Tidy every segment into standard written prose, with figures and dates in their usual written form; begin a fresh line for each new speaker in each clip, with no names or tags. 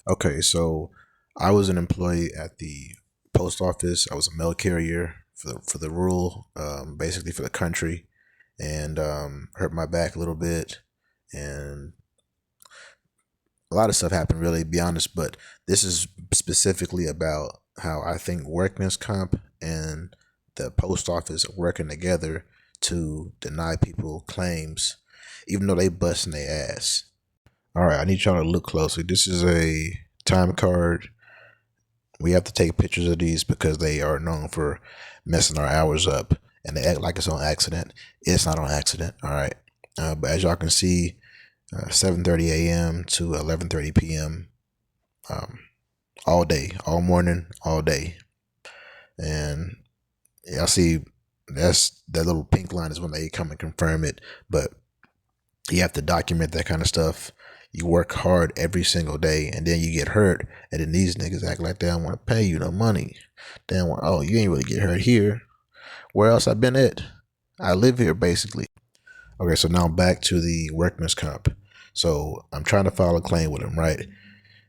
Okay, so I was an employee at the post office. I was a mail carrier for the rural, basically for the country, and hurt my back a little bit, and a lot of stuff happened. Really, to be honest, but this is specifically about how I think workman's comp and the post office are working together to deny people claims, even though they busting their ass. All right, I need y'all to look closely. This is a time card. We have to take pictures of these because they are known for messing our hours up, and they act like it's on accident. It's not on accident. All right, but as y'all can see, 7:30 a.m. to 11:30 p.m. Um, all day, all morning, all day, and y'all see that's that little pink line is when they come and confirm it. But you have to document that kind of stuff. You work hard every single day, and then you get hurt, and then these niggas act like they don't want to pay you no money. They don't want. Oh, you ain't really get hurt here. Where else I been at? I live here basically. Okay, so now back to the workman's comp. So I'm trying to file a claim with them, right?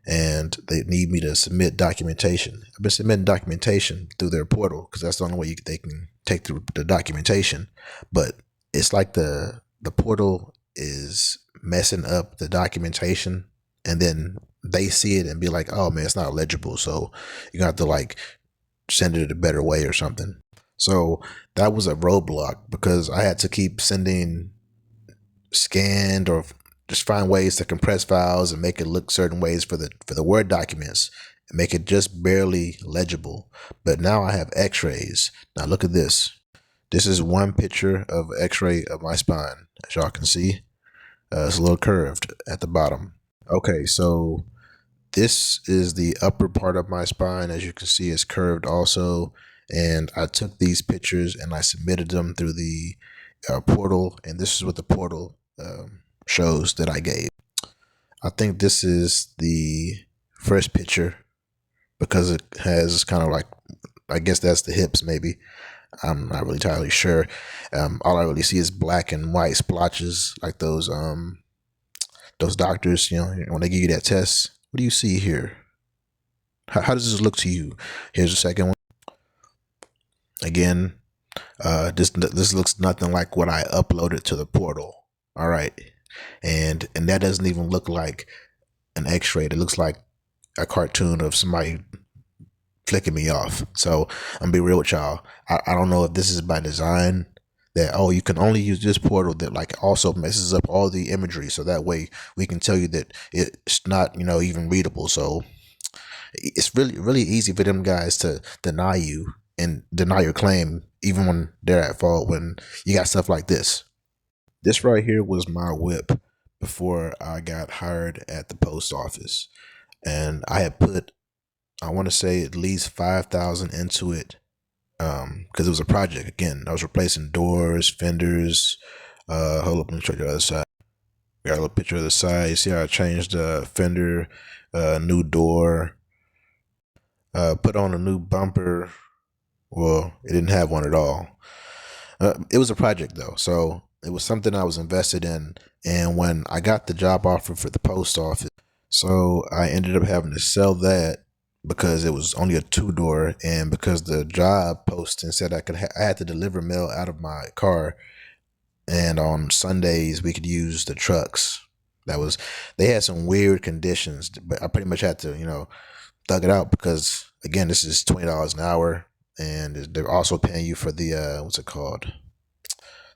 And they need me to submit documentation. I've been submitting documentation through their portal because that's the only way they can take the documentation. But it's like the portal is messing up the documentation, and then they see it and be like, "Oh man, it's not legible." So you have to like send it a better way or something. So that was a roadblock because I had to keep sending scanned or just find ways to compress files and make it look certain ways for the Word documents and make it just barely legible. But now I have X-rays. Now look at this. This is one picture of X-ray of my spine, as y'all can see. It's a little curved at the bottom. Okay, so this is the upper part of my spine. As you can see, it's curved also. And I took these pictures and I submitted them through the portal. And this is what the portal shows that I gave. I think this is the first picture because it has kind of like, I guess that's the hips maybe. I'm not really entirely sure. All I really see is black and white splotches like those doctors, when they give you that test. What do you see here? How does this look to you? Here's the second one. Again, this looks nothing like what I uploaded to the portal. All right, and that doesn't even look like an X-ray. It looks like a cartoon of somebody flicking me off. So I'm gonna be real with y'all. I don't know if this is by design that you can only use this portal that like also messes up all the imagery, so that way we can tell you that it's not even readable. So it's really easy for them guys to deny you and deny your claim even when they're at fault when you got stuff like this. This right here was my whip before I got hired at the post office, and I had put, I want to say, at least 5,000 into it because it was a project. Again, I was replacing doors, fenders. Hold up, let me show you the other side. Got a little picture of the side. You see how I changed the fender, new door, put on a new bumper. Well, it didn't have one at all. It was a project though, so it was something I was invested in. And when I got the job offer for the post office, so I ended up having to sell that because it was only a two-door, and because the job posting said I had to deliver mail out of my car, and on Sundays we could use the trucks. They had some weird conditions, but I pretty much had to thug it out because again, this is $20 an hour, and they're also paying you for the what's it called?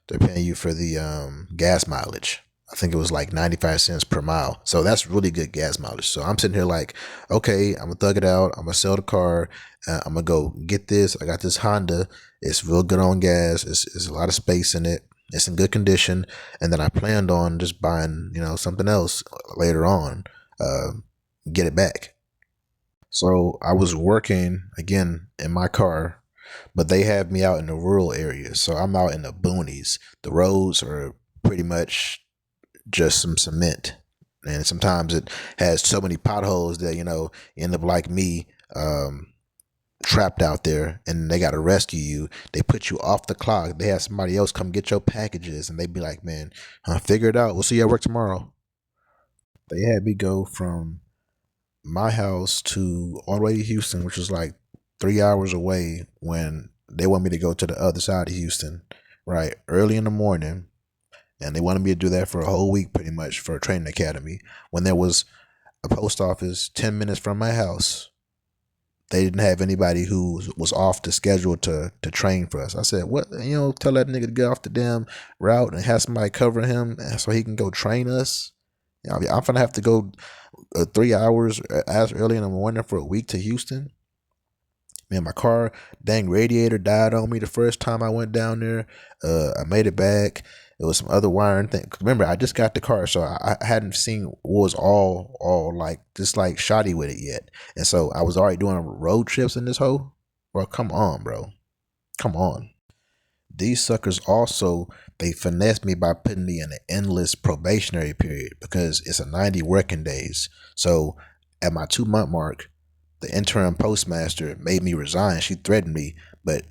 They're paying you for the gas mileage. I think it was like 95 cents per mile. So that's really good gas mileage. So I'm sitting here like, okay, I'm gonna thug it out. I'm gonna sell the car. I'm gonna go get this. I got this Honda. It's real good on gas. It's a lot of space in it. It's in good condition. And then I planned on just buying, something else later on, uh, get it back. So I was working again in my car, but they have me out in the rural areas. So I'm out in the boonies. The roads are pretty much just some cement. And sometimes it has so many potholes that, you end up like me, trapped out there, and they got to rescue you. They put you off the clock. They have somebody else come get your packages, and they be like, man, figure it out. We'll see you at work tomorrow. They had me go from my house to all the way to Houston, which was like 3 hours away, when they want me to go to the other side of Houston, right, early in the morning. And they wanted me to do that for a whole week, pretty much, for a training academy, when there was a post office 10 minutes from my house. They didn't have anybody who was off the schedule to train for us. I said, what? Tell that nigga to get off the damn route and have somebody cover him so he can go train us. I'm going to have to go 3 hours as early in the morning for a week to Houston. Man, my car, dang radiator died on me the first time I went down there. I made it back. It was some other wiring thing. Remember, I just got the car, so I hadn't seen what was all like just like shoddy with it yet. And so I was already doing road trips in this hole. Bro, come on, bro. Come on. These suckers also, they finessed me by putting me in an endless probationary period because it's a 90 working days. So at my 2 month mark, the interim postmaster made me resign. She threatened me, but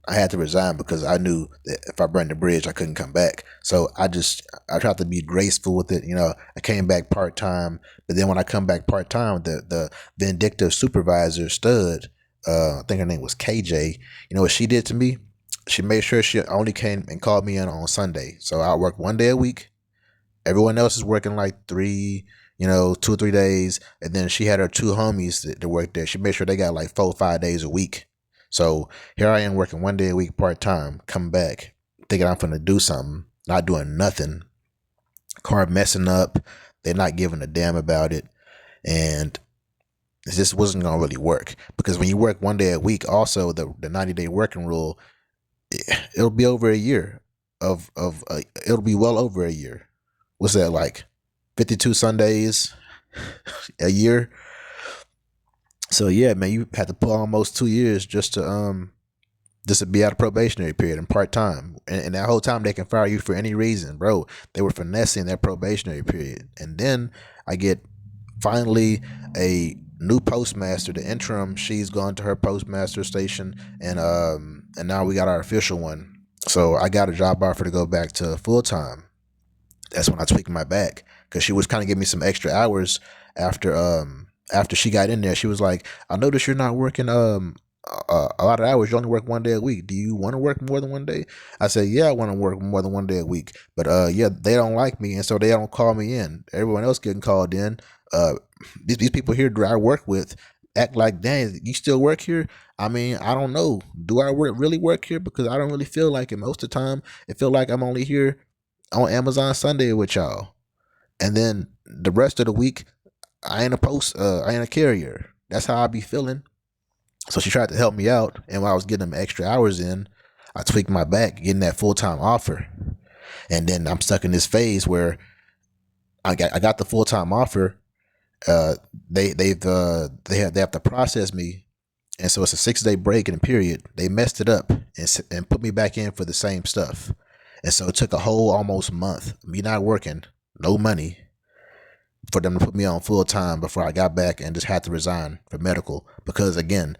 I had to resign because I knew that if I burned the bridge, I couldn't come back. So I tried to be graceful with it. I came back part time, but then when I come back part time, the vindictive supervisor Stud, I think her name was KJ. You know what she did to me? She made sure she only came and called me in on Sunday. So I work 1 day a week. Everyone else is working like 2 or 3 days. And then she had her 2 homies that work there. She made sure they got like 4 or 5 days a week. So here I am working 1 day a week part time, coming back, thinking I'm going to do something, not doing nothing. Car messing up. They're not giving a damn about it. And it just wasn't going to really work. Because when you work 1 day a week, also the 90-day working rule, it'll be over a year it'll be well over a year. What's that, like 52 Sundays a year? So yeah, man, you had to pull almost 2 years just to be out of probationary period and part time, and that whole time they can fire you for any reason, bro. They were finessing that probationary period, and then I get finally a new postmaster, the interim. She's gone to her postmaster station, and now we got our official one. So I got a job offer to go back to full time. That's when I tweaked my back because she was kind of giving me some extra hours after she got in there. She was like, I noticed you're not working a lot of hours. You only work 1 day a week. Do you want to work more than 1 day? I said, yeah, I want to work more than 1 day a week. But yeah, they don't like me, and so they don't call me in. Everyone else getting called in. These people here that I work with act like, dang, you still work here? I mean, I don't know. Do I really work here? Because I don't really feel like it. Most of the time, it feel like I'm only here on Amazon Sunday with y'all. And then the rest of the week, I ain't a carrier. That's how I be feeling. So she tried to help me out, and when I was getting them extra hours in, I tweaked my back, getting that full-time offer. And then I'm stuck in this phase where I got the full-time offer. They have to process me, and so it's a 6-day break in a period. They messed it up and put me back in for the same stuff. And so it took a whole almost month, me not working, no money, for them to put me on full time before I got back and just had to resign for medical. Because again,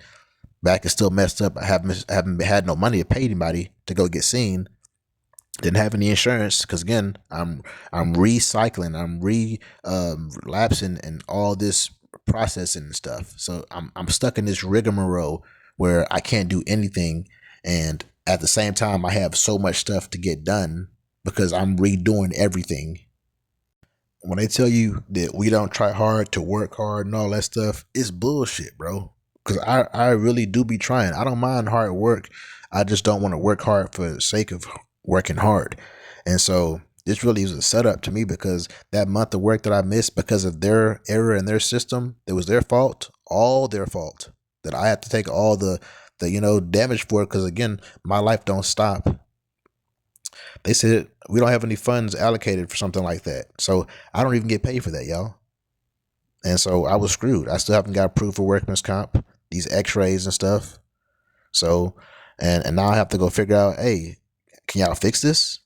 back is still messed up. I haven't had no money to pay anybody to go get seen. Didn't have any insurance because again, I'm recycling, I'm relapsing and all this processing and stuff. So I'm stuck in this rigmarole where I can't do anything, and at the same time I have so much stuff to get done because I'm redoing everything. When they tell you that we don't try hard to work hard and all that stuff, it's bullshit, bro. Because I really do be trying. I don't mind hard work. I just don't want to work hard for the sake of working hard. And so this really was a setup to me because that month of work that I missed because of their error in their system, it was their fault, all their fault, that I had to take all the damage for it. Because again, my life don't stop. They said we don't have any funds allocated for something like that. So I don't even get paid for that, y'all. And so I was screwed. I still haven't got proof for workman's comp, these x-rays and stuff. So, and now I have to go figure out, hey, can y'all fix this?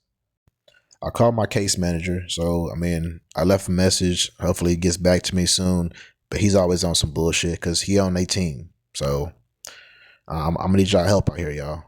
I called my case manager. So, I mean, I left a message. Hopefully he gets back to me soon. But he's always on some bullshit because he on their team. So I'm going to need y'all help out here, y'all.